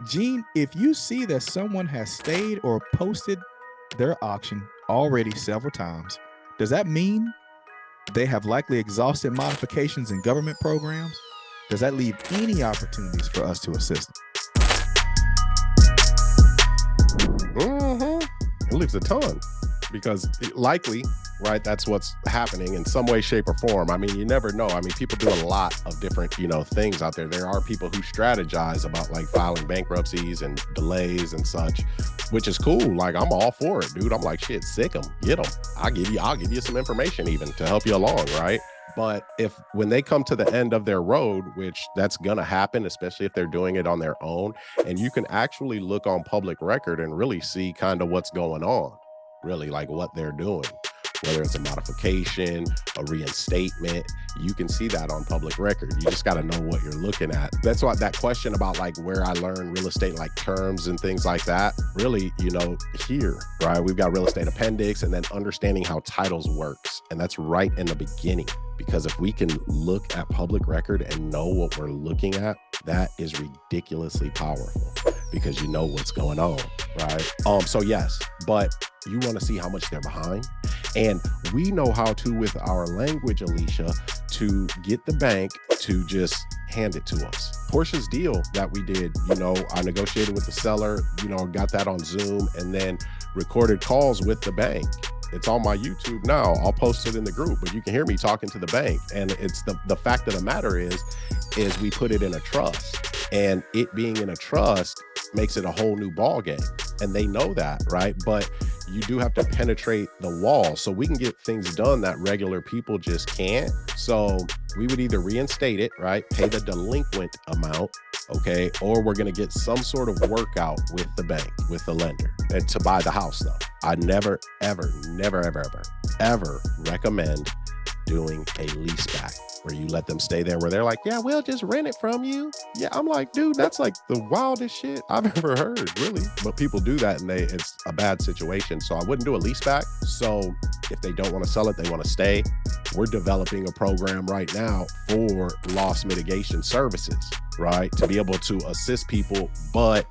Gene, if you see that someone has stayed or posted their auction already several times, does that mean they have likely exhausted modifications in government programs? Does that leave any opportunities for us to assist It leaves a ton because likely, right, that's what's happening in some way, shape, or form. I mean, you never know. I mean, people do a lot of different, things out there. There are people who strategize about like filing bankruptcies and delays and such, which is cool. Like, I'm all for it, dude. I'm like, shit, sick them, get them. I'll give you some information even to help you along, right? But when they come to the end of their road, which that's going to happen, especially if they're doing it on their own, and you can actually look on public record and really see kind of what's going on, really like what they're doing, whether it's a modification, a reinstatement, you can see that on public record. You just got to know what you're looking at. That's why that question about like where I learned real estate, like terms and things like that, really, here, right? We've got real estate appendix and then understanding how titles works. And that's right in the beginning. Because if we can look at public record and know what we're looking at, that is ridiculously powerful because you know what's going on, right? So yes, but you want to see how much they're behind. And we know how to, with our language, Alicia, to get the bank to just hand it to us. Portia's deal that we did, I negotiated with the seller, got that on Zoom and then recorded calls with the bank. It's on my YouTube now. I'll post it in the group, but you can hear me talking to the bank. And it's the fact of the matter is we put it in a trust, and it being in a trust makes it a whole new ball game. And they know that, right? But you do have to penetrate the wall so we can get things done that regular people just can't. So we would either reinstate it, right? Pay the delinquent amount, okay? Or we're going to get some sort of workout with the bank, with the lender, and to buy the house though. I never, ever recommend doing a leaseback where you let them stay there where they're like, yeah, we'll just rent it from you. Yeah, I'm like, dude, that's like the wildest shit I've ever heard, really. But people do that and it's a bad situation. So I wouldn't do a leaseback. So if they don't want to sell it, they want to stay. We're developing a program right now for loss mitigation services, right? To be able to assist people, but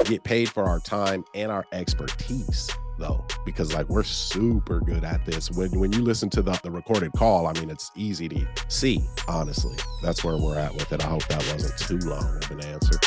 get paid for our time and our expertise. Though, because like we're super good at this. When you listen to the recorded call, I mean, it's easy to see, honestly. That's where we're at with it. I hope that wasn't too long of an answer.